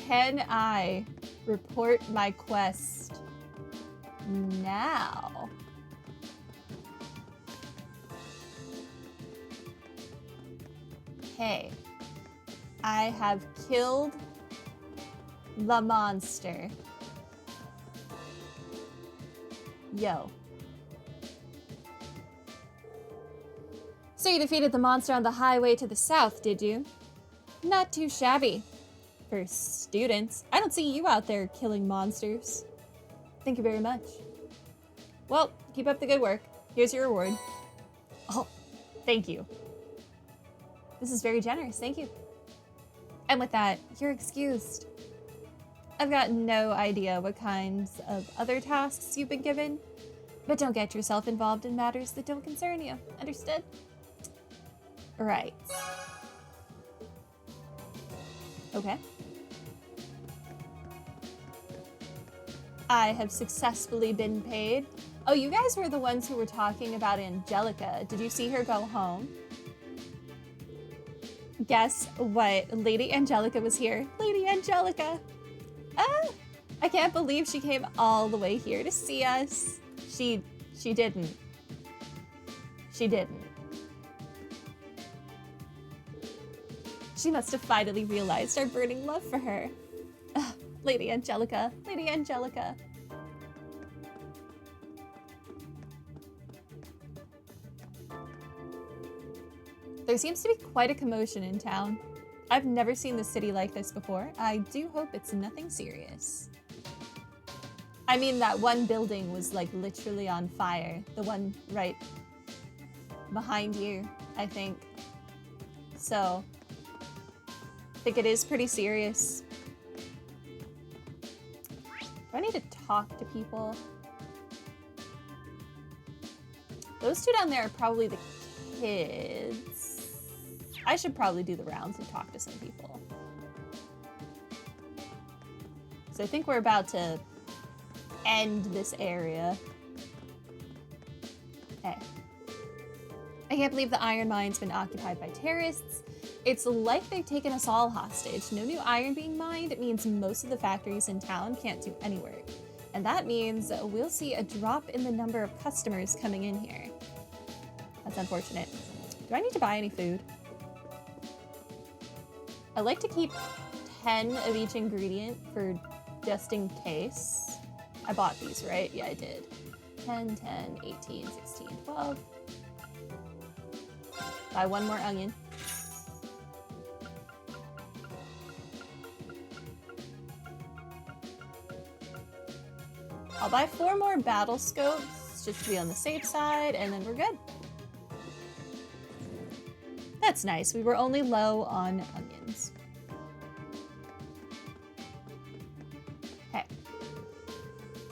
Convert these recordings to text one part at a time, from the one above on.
Can I report my quest now? Hey, I have killed the monster. Yo. So you defeated the monster on the highway to the south, did you? Not too shabby. For students, I don't see you out there killing monsters. Thank you very much. Well, keep up the good work. Here's your reward. Oh, thank you. This is very generous, thank you. And with that, you're excused. I've got no idea what kinds of other tasks you've been given, but don't get yourself involved in matters that don't concern you. Understood? Right. Okay. I have successfully been paid. Oh, you guys were the ones who were talking about Angelica. Did you see her go home? Guess what? Lady Angelica was here. Lady Angelica! Ah! I can't believe she came all the way here to see us. She didn't. She didn't. She must have finally realized our burning love for her. Ugh, Lady Angelica, Lady Angelica. There seems to be quite a commotion in town. I've never seen the city like this before. I do hope it's nothing serious. I mean, that one building was like literally on fire. The one right behind you, I think. So, I think it is pretty serious. Do I need to talk to people? Those two down there are probably the kids. I should probably do the rounds and talk to some people. So I think we're about to end this area. Hey. I can't believe the iron mine's been occupied by terrorists. It's like they've taken us all hostage. No new iron being mined means most of the factories in town can't do any work. And that means we'll see a drop in the number of customers coming in here. That's unfortunate. Do I need to buy any food? I like to keep 10 of each ingredient for just in case. I bought these, right? Yeah, I did. 10, 10, 18, 16, 12. Buy one more onion. I'll buy 4 more battle scopes just to be on the safe side, and then we're good. That's nice. We were only low on onions. Hey.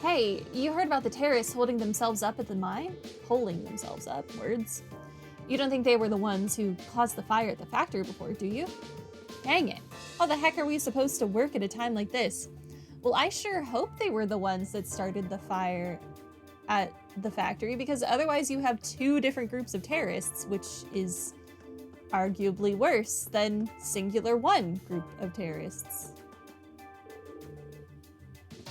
Hey, you heard about the terrorists holding themselves up at the mine? Holding themselves up, words. You don't think they were the ones who caused the fire at the factory before, do you? Dang it. How the heck are we supposed to work at a time like this? Well, I sure hope they were the ones that started the fire at the factory, because otherwise you have 2 different groups of terrorists, which is arguably worse than singular one group of terrorists.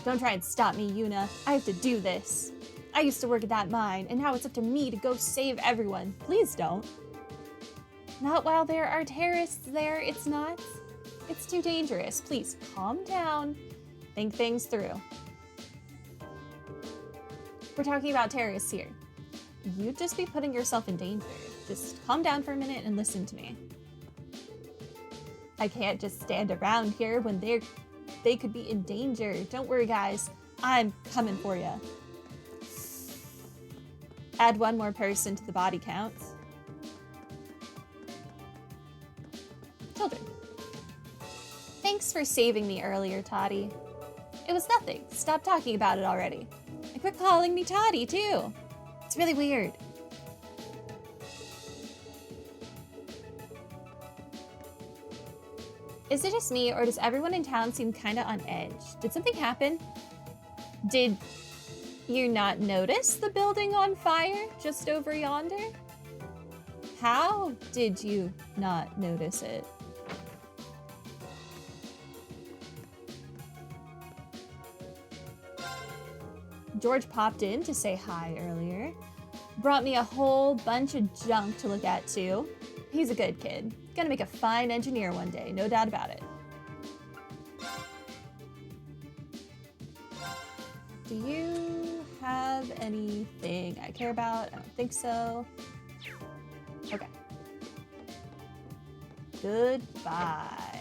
Don't try and stop me, Yuna. I have to do this. I used to work at that mine, and now it's up to me to go save everyone. Please don't. Not while there are terrorists there, it's not. It's too dangerous. Please calm down. Think things through. We're talking about terrorists here. You'd just be putting yourself in danger. Just calm down for a minute and listen to me. I can't just stand around here when they could be in danger. Don't worry, guys. I'm coming for you. Add 1 more person to the body count. Children. Thanks for saving me earlier, Toddy. It was nothing. Stop talking about it already. And quit calling me Toddy, too. It's really weird. Is it just me, or does everyone in town seem kinda on edge? Did something happen? Did you not notice the building on fire just over yonder? How did you not notice it? George popped in to say hi earlier. Brought me a whole bunch of junk to look at, too. He's a good kid. Gonna make a fine engineer one day, no doubt about it. Do you have anything I care about? I don't think so. Okay. Goodbye.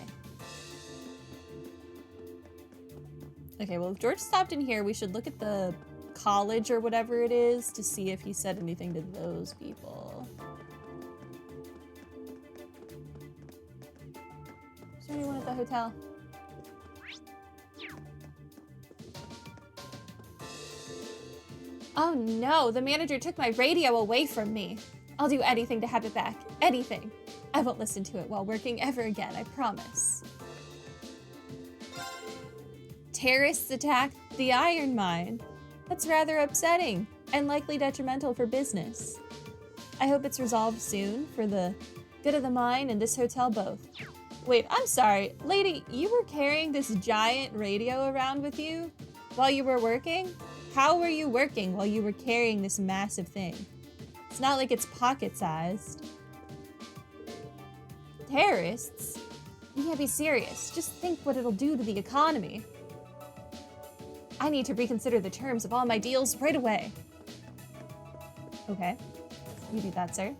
Okay, well, if George stopped in here, we should look at the college or whatever it is to see if he said anything to those people. Is there anyone at the hotel? Oh no, the manager took my radio away from me. I'll do anything to have it back. Anything. I won't listen to it while working ever again, I promise. Terrorists attack the iron mine. That's rather upsetting and likely detrimental for business. I hope it's resolved soon for the good of the mine and this hotel both. Wait, I'm sorry. Lady, you were carrying this giant radio around with you while you were working? How were you working while you were carrying this massive thing? It's not like it's pocket-sized. Terrorists? You can't be serious. Just think what it'll do to the economy. I need to reconsider the terms of all my deals right away. Okay. You do that, sir.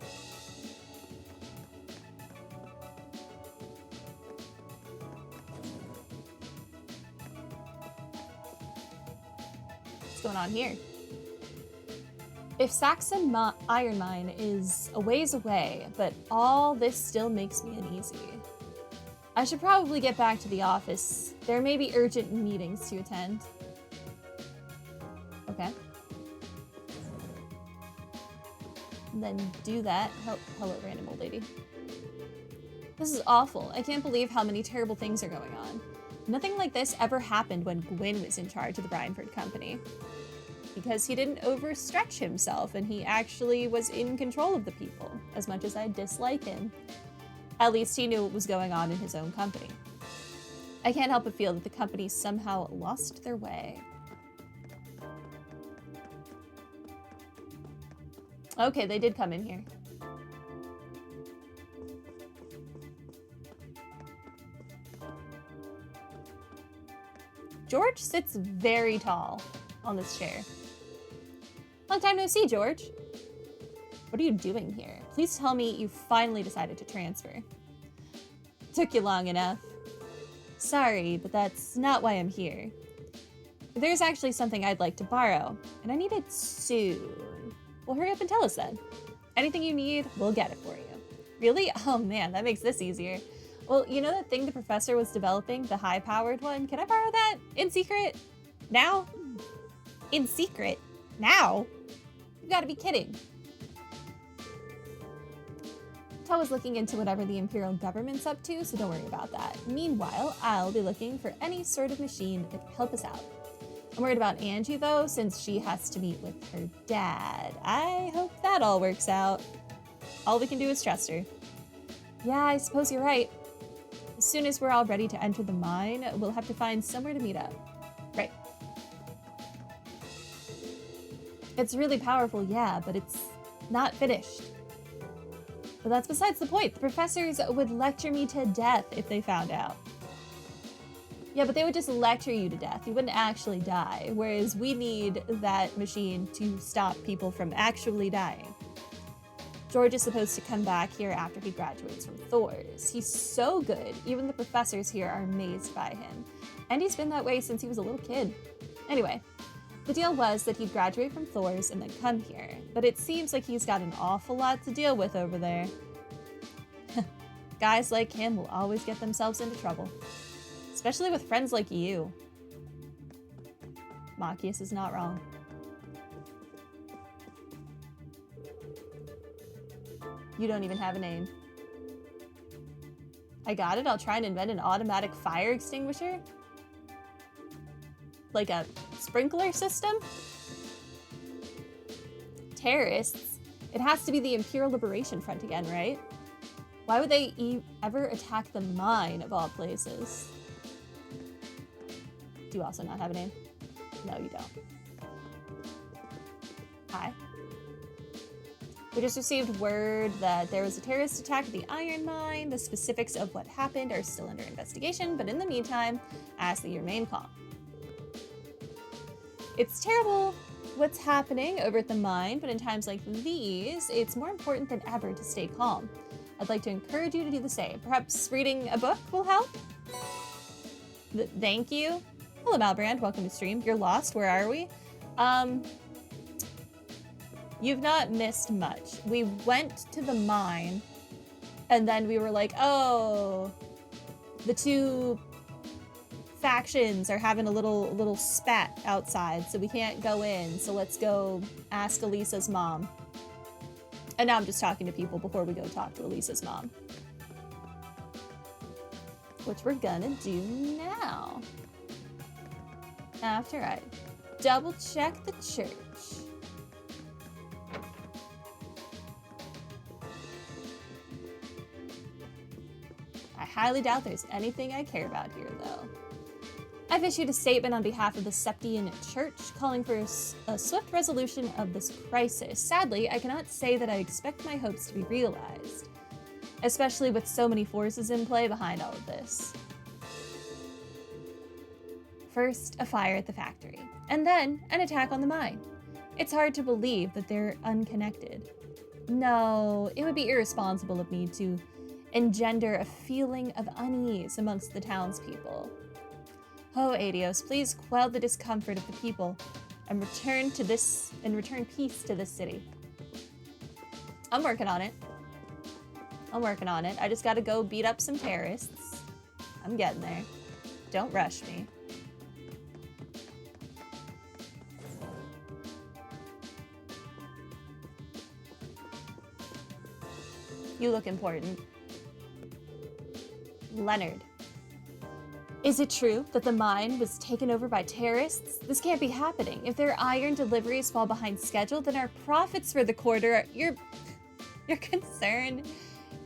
What's going on here? If Saxon Iron Mine is a ways away, but all this still makes me uneasy. I should probably get back to the office. There may be urgent meetings to attend. Okay. And then do that. Hello, random old lady. This is awful. I can't believe how many terrible things are going on. Nothing like this ever happened when Gwyn was in charge of the Brynford Company. Because he didn't overstretch himself and he actually was in control of the people, as much as I dislike him. At least he knew what was going on in his own company. I can't help but feel that the company somehow lost their way. Okay, they did come in here. George sits very tall on this chair. Long time no see, George. What are you doing here? Please tell me you finally decided to transfer. Took you long enough. Sorry, but that's not why I'm here. There's actually something I'd like to borrow, and I need it soon. Well, hurry up and tell us then. Anything you need, we'll get it for you. Really? Oh man, that makes this easier. Well, you know that thing the professor was developing, the high-powered one? Can I borrow that? In secret? Now? In secret? Now? You gotta be kidding. I was looking into whatever the Imperial government's up to, so don't worry about that. Meanwhile, I'll be looking for any sort of machine that could help us out. I'm worried about Angie, though, since she has to meet with her dad. I hope that all works out. All we can do is trust her. Yeah, I suppose you're right. As soon as we're all ready to enter the mine, we'll have to find somewhere to meet up. Right. It's really powerful, yeah, but it's not finished. But that's besides the point. The professors would lecture me to death if they found out. Yeah, but they would just lecture you to death. You wouldn't actually die, whereas we need that machine to stop people from actually dying. George is supposed to come back here after he graduates from Thor's. He's so good, even the professors here are amazed by him. And he's been that way since he was a little kid. Anyway, the deal was that he'd graduate from Thor's and then come here, but it seems like he's got an awful lot to deal with over there. Guys like him will always get themselves into trouble. Especially with friends like you. Machias is not wrong. You don't even have a name. I got it. I'll try and invent an automatic fire extinguisher. Like a sprinkler system? Terrorists? It has to be the Imperial Liberation Front again, right? Why would they ever attack the mine of all places? Do you also not have a name? No, you don't. Hi. We just received word that there was a terrorist attack at the iron mine. The specifics of what happened are still under investigation, but in the meantime, ask that you remain calm. It's terrible what's happening over at the mine, but in times like these, it's more important than ever to stay calm. I'd like to encourage you to do the same. Perhaps reading a book will help? Thank you. Hello, Malbrand. Welcome to stream. You're lost. Where are we? You've not missed much. We went to the mine, and then we were like, oh, the two factions are having a little spat outside, so we can't go in. So let's go ask Alisa's mom. And now I'm just talking to people before we go talk to Alisa's mom. Which we're gonna do now. After I double check the church. I highly doubt there's anything I care about here, though. I've issued a statement on behalf of the Septian Church calling for a swift resolution of this crisis. Sadly, I cannot say that I expect my hopes to be realized, especially with so many forces in play behind all of this. First, a fire at the factory, and then an attack on the mine. It's hard to believe that they're unconnected. No, it would be irresponsible of me to engender a feeling of unease amongst the townspeople. Oh, Adios, please quell the discomfort of the people and return peace to this city. I'm working on it. I just gotta go beat up some terrorists. I'm getting there. Don't rush me. You look important. Leonard. Is it true that the mine was taken over by terrorists? This can't be happening. If their iron deliveries fall behind schedule, then our profits for the quarter are... Your concern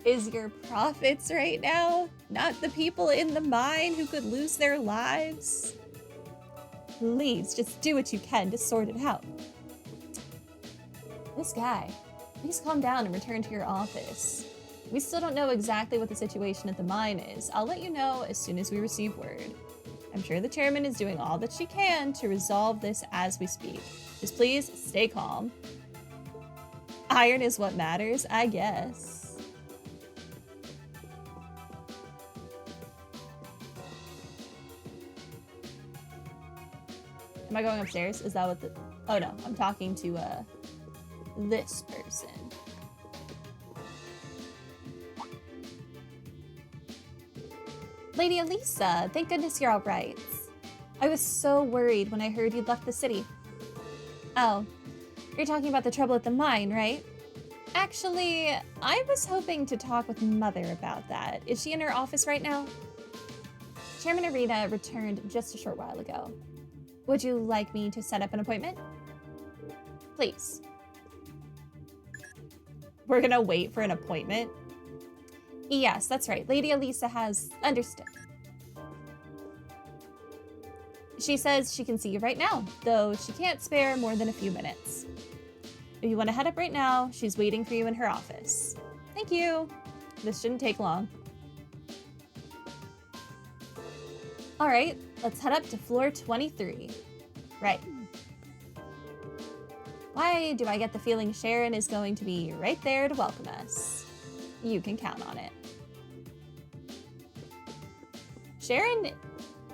is your profits right now, not the people in the mine who could lose their lives. Please, just do what you can to sort it out. This guy, please calm down and return to your office. We still don't know exactly what the situation at the mine is. I'll let you know as soon as we receive word. I'm sure the chairman is doing all that she can to resolve this as we speak. Just please stay calm. Iron is what matters, I guess. Am I going upstairs? Is that what the... Oh no, I'm talking to this person. Lady Alisa, thank goodness you're all right. I was so worried when I heard you'd left the city. Oh, you're talking about the trouble at the mine, right? Actually, I was hoping to talk with Mother about that. Is she in her office right now? Chairman Arena returned just a short while ago. Would you like me to set up an appointment? Please. We're gonna wait for an appointment? Yes, that's right. Lady Alisa has understood. She says she can see you right now, though she can't spare more than a few minutes. If you want to head up right now, she's waiting for you in her office. Thank you. This shouldn't take long. All right, let's head up to floor 23. Right. Why do I get the feeling Sharon is going to be right there to welcome us? You can count on it. Sharon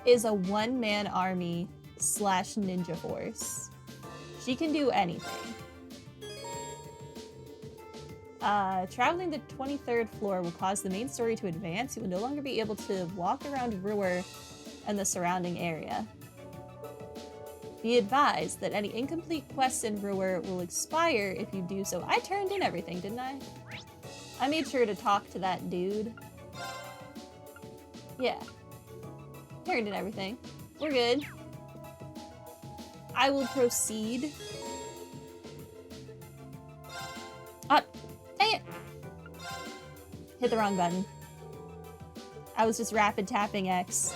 is a one-man army / ninja force. She can do anything. Traveling the 23rd floor will cause the main story to advance. You will no longer be able to walk around Ruhr and the surrounding area. Be advised that any incomplete quests in Ruhr will expire if you do so. I turned in everything, didn't I? I made sure to talk to that dude. Yeah. Turned in everything. We're good. I will proceed. Dang it! Hit the wrong button. I was just rapid tapping X.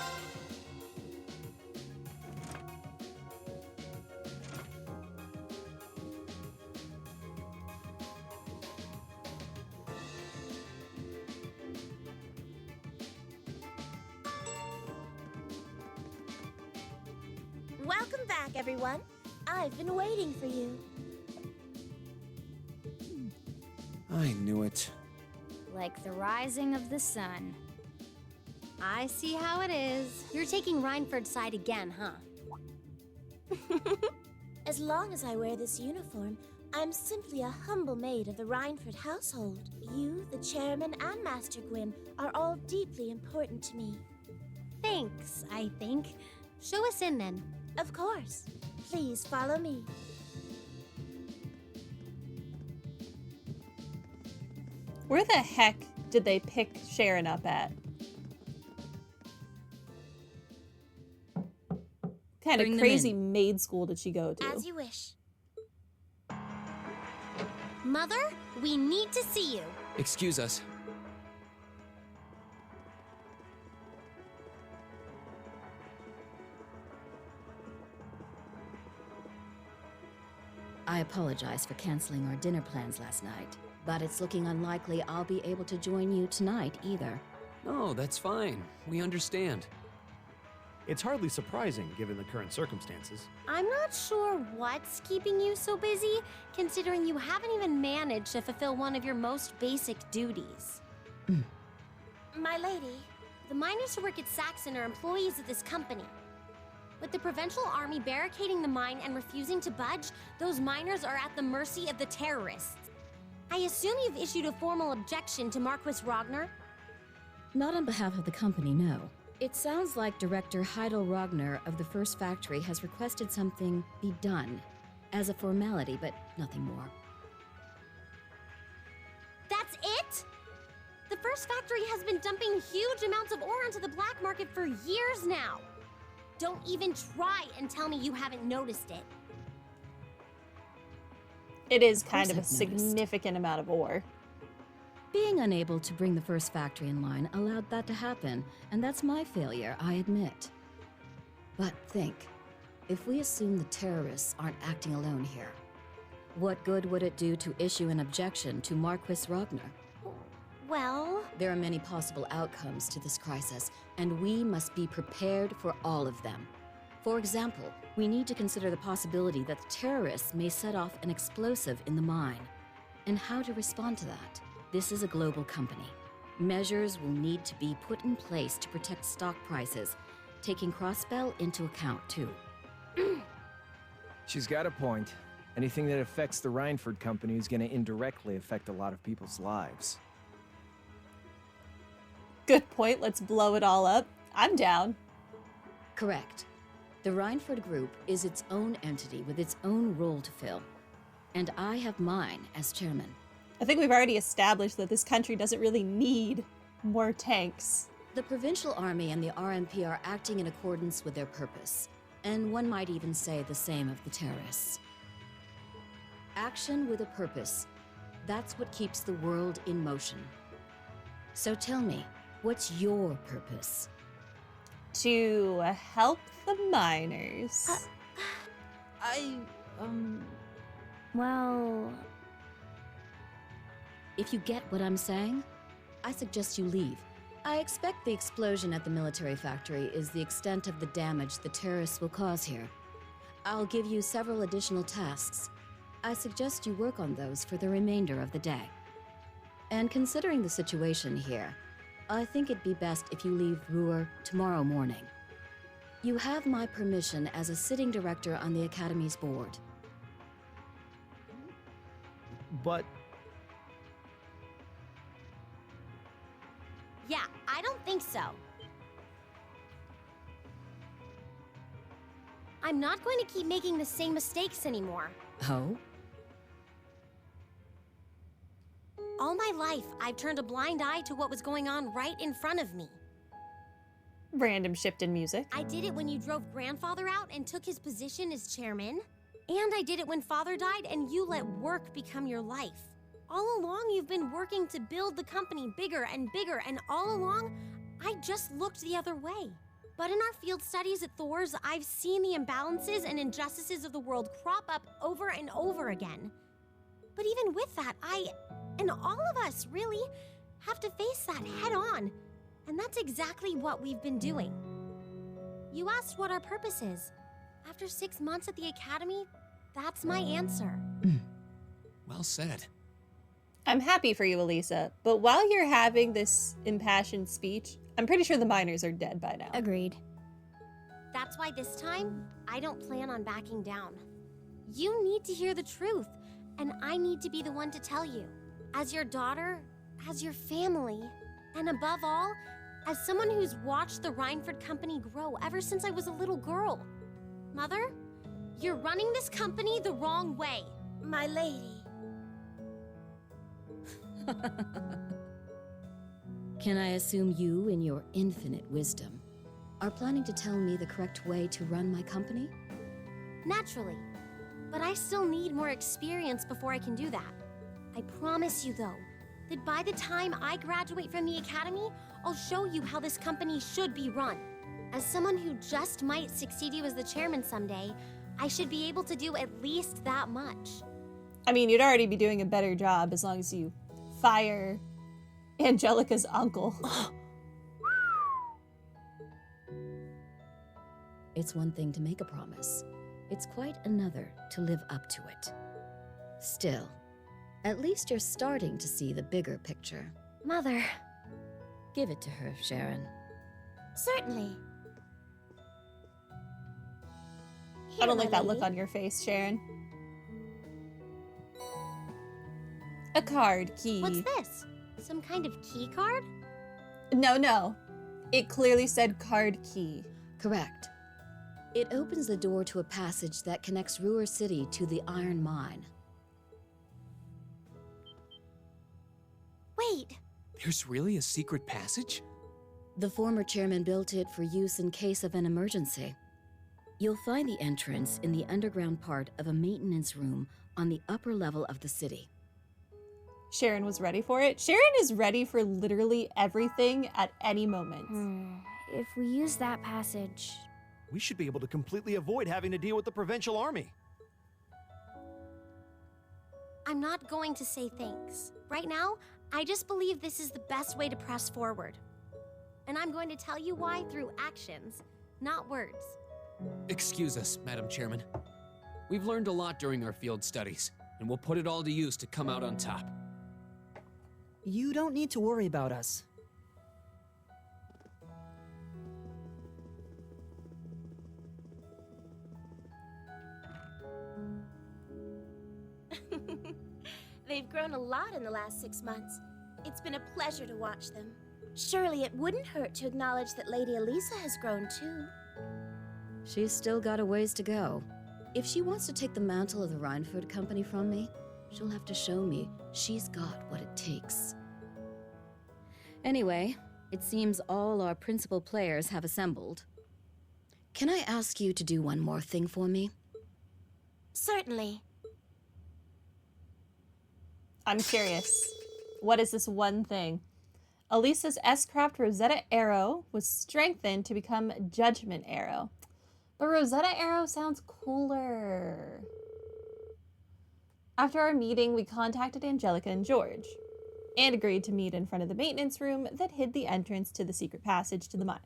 Welcome back, everyone. I've been waiting for you. I knew it. Like the rising of the sun. I see how it is. You're taking Rhineford's side again, huh? As long as I wear this uniform, I'm simply a humble maid of the Rhineford household. You, the chairman, and Master Gwyn are all deeply important to me. Thanks, I think. Show us in, then. Of course. Please follow me. Where the heck did they pick Sharon up at? Kind of crazy maid school did she go to? As you wish. Mother, we need to see you. Excuse us. I apologize for canceling our dinner plans last night, but it's looking unlikely I'll be able to join you tonight either. No, that's fine. We understand. It's hardly surprising given the current circumstances. I'm not sure what's keeping you so busy, considering you haven't even managed to fulfill one of your most basic duties. My lady. The miners who work at Saxon are employees of this company. With the Provincial Army barricading the mine and refusing to budge, those miners are at the mercy of the terrorists. I assume you've issued a formal objection to Marquis Ragnar? Not on behalf of the company, no. It sounds like Director Heidel Ragnar of the First Factory has requested something be done, as a formality, but nothing more. That's it? The First Factory has been dumping huge amounts of ore onto the black market for years now. Don't even try and tell me you haven't noticed it. It is kind of a I've noticed. significant amount of ore. Being unable to bring the First Factory in line allowed that to happen, and that's my failure, I admit. But think, if we assume the terrorists aren't acting alone here, what good would it do to issue an objection to Marquis Ragnar? Well, There are many possible outcomes to this crisis, and we must be prepared for all of them. For example, we need to consider the possibility that the terrorists may set off an explosive in the mine, and how to respond to that. This is a global company. Measures will need to be put in place to protect stock prices, taking Crossbell into account too. She's got a point. Anything that affects the Rhineford company is going to indirectly affect a lot of people's lives. Good point, let's blow it all up. I'm down. Correct. The Rhineford Group is its own entity with its own role to fill, and I have mine as chairman. I think we've already established that this country doesn't really need more tanks. The Provincial Army and the RMP are acting in accordance with their purpose, and one might even say the same of the terrorists. Action with a purpose, that's what keeps the world in motion. So tell me, what's your purpose? To help the miners. well, If you get what I'm saying, I suggest you leave. I expect the explosion at the military factory is the extent of the damage the terrorists will cause here. I'll give you several additional tasks. I suggest you work on those for the remainder of the day. And considering the situation here, I think it'd be best if you leave Ruhr tomorrow morning. You have my permission as a sitting director on the Academy's board. But yeah, I don't think so. I'm not going to keep making the same mistakes anymore. Oh? All my life, I've turned a blind eye to what was going on right in front of me. Random shift in music. I did it when you drove Grandfather out and took his position as chairman. And I did it when Father died and you let work become your life. All along, you've been working to build the company bigger, and all along, I just looked the other way. But in our field studies at Thor's, I've seen the imbalances and injustices of the world crop up over and over again. But even with that, I, and all of us, really, have to face that head on. And that's exactly what we've been doing. You asked what our purpose is. After 6 months at the academy, that's my answer. Well said. I'm happy for you, Alisa, but while you're having this impassioned speech, I'm pretty sure the miners are dead by now. Agreed. That's why this time, I don't plan on backing down. You need to hear the truth, and I need to be the one to tell you. As your daughter, as your family, and above all, as someone who's watched the Rhineford Company grow ever since I was a little girl. Mother, you're running this company the wrong way. My lady. Can I assume you, in your infinite wisdom, are planning to tell me the correct way to run my company? Naturally. But I still need more experience before I can do that. I promise you, though, that by the time I graduate from the academy, I'll show you how this company should be run. As someone who just might succeed you as the chairman someday, I should be able to do at least that much. I mean, you'd already be doing a better job as long as you fire Angelica's uncle. It's one thing to make a promise. It's quite another to live up to it. Still, at least you're starting to see the bigger picture. Mother. Give it to her, Sharon. Certainly. I don't Here, like my that look lady. on your face, Sharon. A card key. What's this? Some kind of key card? No. It clearly said card key. Correct. It opens the door to a passage that connects Ruhr City to the iron mine. Wait, There's really a secret passage? The former chairman built it for use in case of an emergency. You'll find the entrance in the underground part of a maintenance room on the upper level of the city. Sharon was ready for it. Sharon is ready for literally everything at any moment. If we use that passage... We should be able to completely avoid having to deal with the provincial army. I'm not going to say thanks. Right now, I just believe this is the best way to press forward. And I'm going to tell you why through actions, not words. Excuse us, Madam Chairman. We've learned a lot during our field studies, and we'll put it all to use to come out on top. You don't need to worry about us. They've grown a lot in the last 6 months. It's been a pleasure to watch them. Surely it wouldn't hurt to acknowledge that Lady Alisa has grown too. She's still got a ways to go. If she wants to take the mantle of the Rhineford Company from me, she'll have to show me she's got what it takes. Anyway, it seems all our principal players have assembled. Can I ask you to do one more thing for me? Certainly. I'm curious. What is this one thing? Alisa's S-Craft Rosetta Arrow was strengthened to become Judgment Arrow. But Rosetta Arrow sounds cooler. After our meeting, we contacted Angelica and George, and agreed to meet in front of the maintenance room that hid the entrance to the secret passage to the mine.